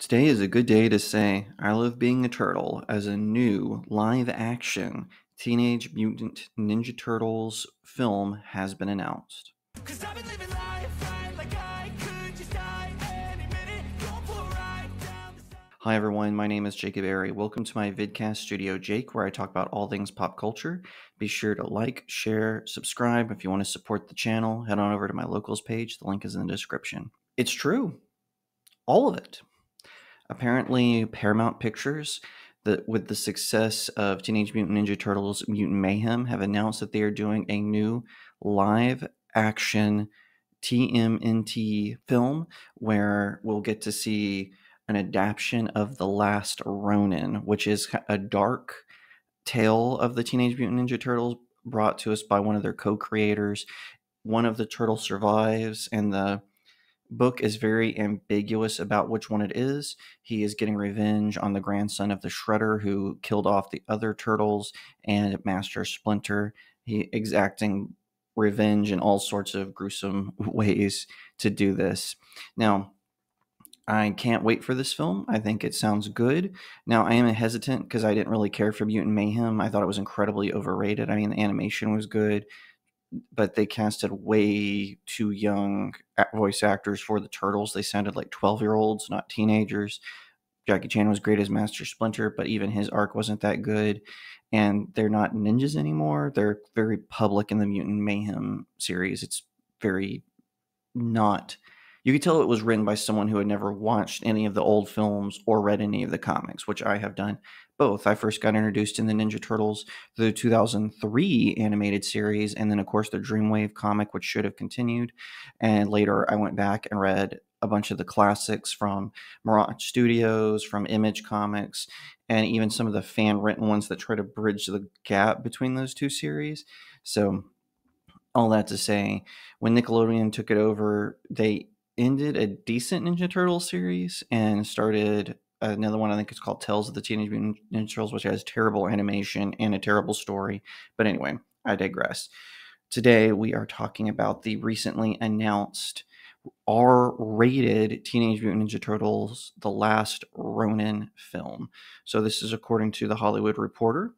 Today is a good day to say I Love Being a Turtle as a new live-action Teenage Mutant Ninja Turtles film has been announced. Cause I've been living life right like I could just die any minute. Going for a ride down the side. Hi everyone, my name is Jacob Airy. Welcome to my vidcast Studio Jake, where I talk about all things pop culture. Be sure to like, share, subscribe. If you want to support the channel, head on over to my locals page. The link is in the description. It's true. All of it. Apparently, Paramount Pictures, with the success of Teenage Mutant Ninja Turtles Mutant Mayhem, have announced that they are doing a new live action TMNT film where we'll get to see an adaptation of The Last Ronin, which is a dark tale of the Teenage Mutant Ninja Turtles brought to us by one of their co-creators. One of the turtles survives, and the book is very ambiguous about which one it is. He is getting revenge on the grandson of the Shredder who killed off the other turtles and Master Splinter. He exacting revenge in all sorts of gruesome ways to do this. Now, I can't wait for this film. I think it sounds good. Now, I am hesitant because I didn't really care for Mutant Mayhem. I thought it was incredibly overrated. I mean, the animation was good, but they casted way too young voice actors for the Turtles. They sounded like 12-year-olds, not teenagers. Jackie Chan was great as Master Splinter, but even his arc wasn't that good. And they're not ninjas anymore. They're very public in the Mutant Mayhem series. It's very not. You could tell it was written by someone who had never watched any of the old films or read any of the comics, which I have done both. I first got introduced in the Ninja Turtles, the 2003 animated series, and then, of course, the Dreamwave comic, which should have continued. And later, I went back and read a bunch of the classics from Mirage Studios, from Image Comics, and even some of the fan-written ones that try to bridge the gap between those two series. So, all that to say, when Nickelodeon took it over, they ended a decent Ninja Turtle series and started another one. I think it's called Tales of the Teenage Mutant Ninja Turtles, which has terrible animation and a terrible story. But anyway, I digress. Today, we are talking about the recently announced R-rated Teenage Mutant Ninja Turtles, The Last Ronin film. So this is according to The Hollywood Reporter.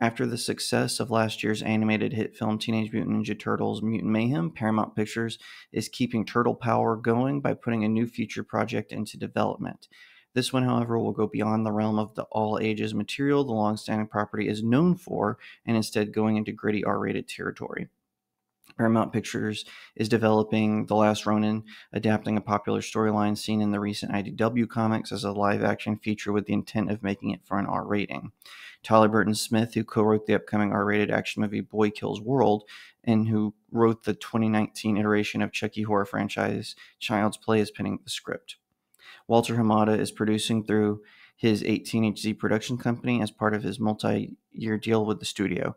After the success of last year's animated hit film Teenage Mutant Ninja Turtles Mutant Mayhem, Paramount Pictures is keeping Turtle Power going by putting a new future project into development. This one, however, will go beyond the realm of the all-ages material the long-standing property is known for, and instead going into gritty R-rated territory. Paramount Pictures is developing The Last Ronin, adapting a popular storyline seen in the recent IDW comics as a live-action feature with the intent of making it for an R rating. Tyler Burton Smith, who co-wrote the upcoming R-rated action movie Boy Kills World, and who wrote the 2019 iteration of Chucky horror franchise Child's Play, is penning the script. Walter Hamada is producing through his 18HZ production company as part of his multi-year deal with the studio.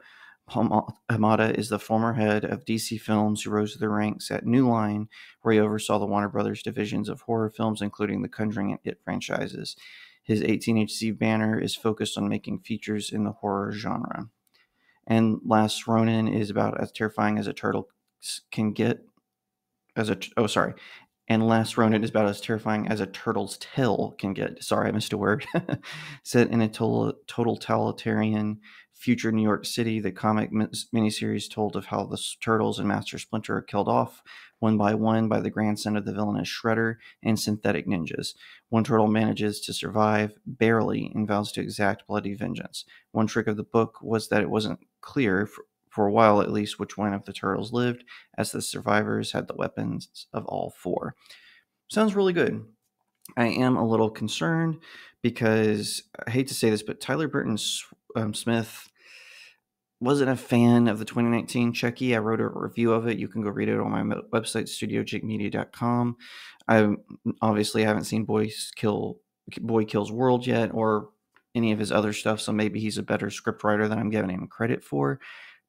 Hamada is the former head of DC Films who rose to the ranks at New Line, where he oversaw the Warner Brothers divisions of horror films, including the Conjuring and It franchises. His 18HZ banner is focused on making features in the horror genre. And Last Ronin is about as terrifying as a turtle can get. And Last Ronin is about as terrifying as a turtle's tail can get. Sorry, I missed a word. Set in a totalitarian future New York City, the comic miniseries told of how the Turtles and Master Splinter are killed off one by the grandson of the villainous Shredder and synthetic ninjas. One turtle manages to survive, barely, and vows to exact bloody vengeance. One trick of the book was that it wasn't clear, for a while at least, which one of the turtles lived, as the survivors had the weapons of all four. Sounds really good. I am a little concerned because, I hate to say this, but Tyler Burton Smith wasn't a fan of the 2019 Chucky. I wrote a review of it. You can go read it on my website, StudioJakeMedia.com. I obviously haven't seen Boy Kills World yet, or any of his other stuff, so maybe he's a better scriptwriter than I'm giving him credit for.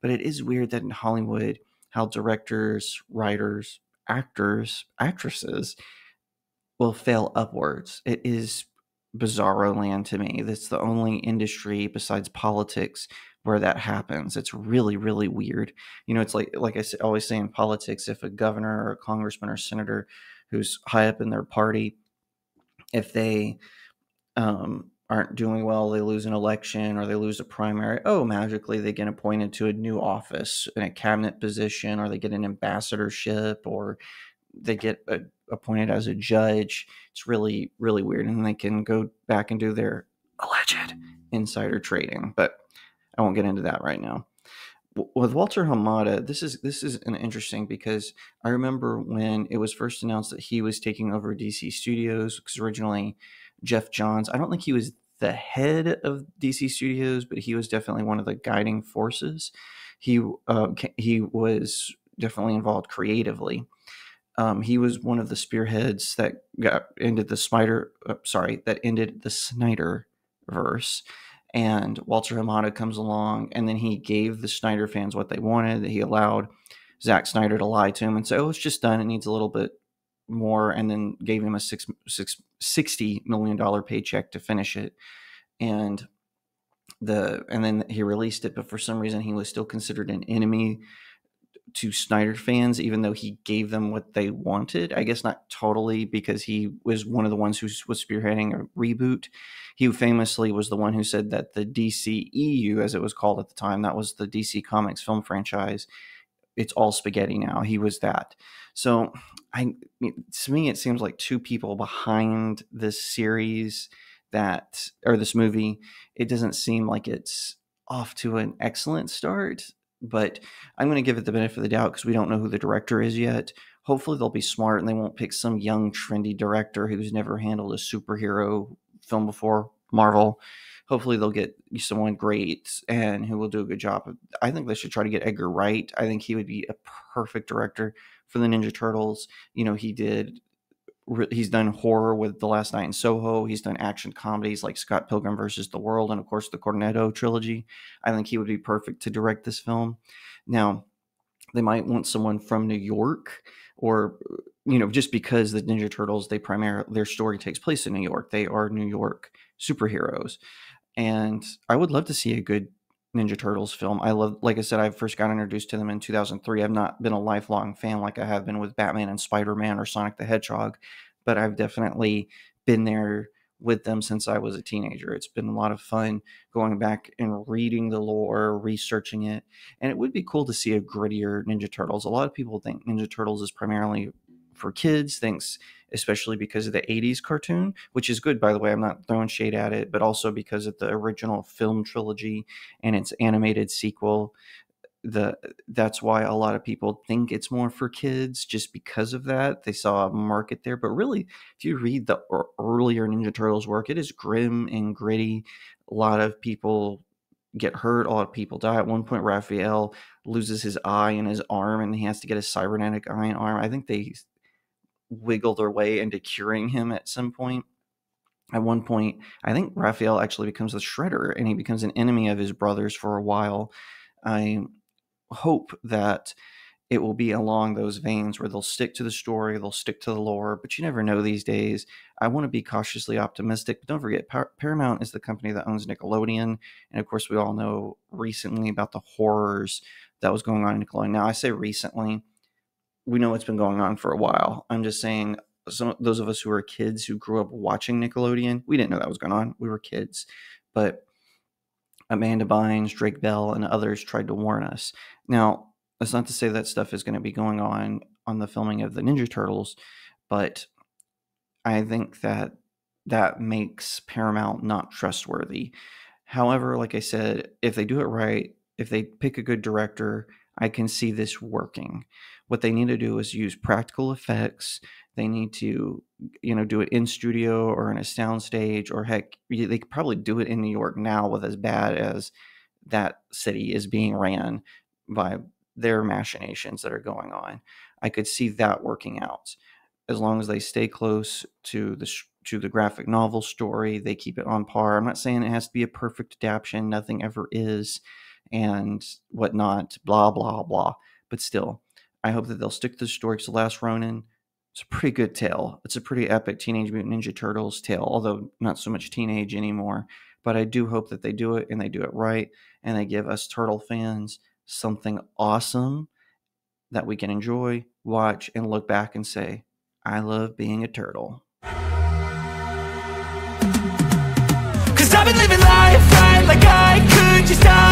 But it is weird that in Hollywood, how directors, writers, actors, actresses will fail upwards. It is bizarro land to me. That's the only industry besides politics where that happens. It's really, really weird. You know, it's like I always say in politics, if a governor or a congressman or senator who's high up in their party if they aren't doing well, they lose an election or they lose a primary, oh, magically they get appointed to a new office in a cabinet position, or they get an ambassadorship, or they get appointed as a judge. It's really, really weird. And they can go back and do their alleged insider trading. But I won't get into that right now. With Walter Hamada, this is an interesting, because I remember when it was first announced that he was taking over DC Studios, because originally Jeff Johns, I don't think he was the head of DC Studios, but he was definitely one of the guiding forces. He was definitely involved creatively. He was one of the spearheads that ended the Snyder verse. And Walter Hamada comes along, and then he gave the Snyder fans what they wanted. He allowed Zack Snyder to lie to him and say, "Oh, it's just done. It needs a little bit more," and then gave him a $60 million paycheck to finish it. And then he released it, but for some reason he was still considered an enemy to Snyder fans, even though he gave them what they wanted. I guess not totally, because he was one of the ones who was spearheading a reboot. He famously was the one who said that the DCEU, as it was called at the time, that was the DC Comics film franchise, it's all spaghetti now. He was that. So to me, it seems like two people behind this series or this movie. It doesn't seem like it's off to an excellent start, but I'm going to give it the benefit of the doubt because we don't know who the director is yet. Hopefully they'll be smart and they won't pick some young, trendy director who's never handled a superhero film before, Marvel. Hopefully they'll get someone great and who will do a good job. I think they should try to get Edgar Wright. I think he would be a perfect director for the Ninja Turtles. He's done horror with The Last Night in Soho. He's done action comedies like Scott Pilgrim versus the World, and of course the Cornetto trilogy. I think he would be perfect to direct this film. Now, they might want someone from New York, or just because the Ninja Turtles, their story takes place in New York. They are New York superheroes. And I would love to see a good Ninja Turtles film. Like I said, I first got introduced to them in 2003. I've not been a lifelong fan like I have been with Batman and Spider-Man or Sonic the Hedgehog, but I've definitely been there with them since I was a teenager. It's been a lot of fun going back and reading the lore, researching it, and it would be cool to see a grittier Ninja Turtles. A lot of people think Ninja Turtles is primarily for kids, especially because of the 80s cartoon, which is good, by the way. I'm not throwing shade at it, but also because of the original film trilogy and its animated sequel. That's why a lot of people think it's more for kids, just because of that. They saw a market there. But really, if you read the earlier Ninja Turtles work, it is grim and gritty. A lot of people get hurt. A lot of people die. At one point, Raphael loses his eye and his arm, and he has to get a cybernetic eye and arm. I think they wiggle their way into curing him at some point. At one point, I think Raphael actually becomes the Shredder, and he becomes an enemy of his brothers for a while. I hope that it will be along those veins where they'll stick to the story, they'll stick to the lore, but you never know these days. I want to be cautiously optimistic, but don't forget, Paramount is the company that owns Nickelodeon, and of course we all know recently about the horrors that was going on in Nickelodeon. Now, I say recently, we know it's been going on for a while. I'm just saying, those of us who are kids who grew up watching Nickelodeon, we didn't know that was going on. We were kids, but Amanda Bynes, Drake Bell, and others tried to warn us. Now, that's not to say that stuff is going to be going on the filming of the Ninja Turtles, but I think that makes Paramount not trustworthy. However, like I said, if they do it right, if they pick a good director, I can see this working. What they need to do is use practical effects. They need to, do it in studio or in a soundstage, or heck, they could probably do it in New York now with as bad as that city is being ran by their machinations that are going on. I could see that working out as long as they stay close to the graphic novel story. They keep it on par. I'm not saying it has to be a perfect adaptation. Nothing ever is, and whatnot, blah, blah, blah. But still, I hope that they'll stick to the story. Because The Last Ronin, it's a pretty good tale. It's a pretty epic Teenage Mutant Ninja Turtles tale, although not so much teenage anymore. But I do hope that they do it, and they do it right, and they give us turtle fans something awesome that we can enjoy, watch, and look back and say, I love being a turtle. Cause I've been living life right like I could just die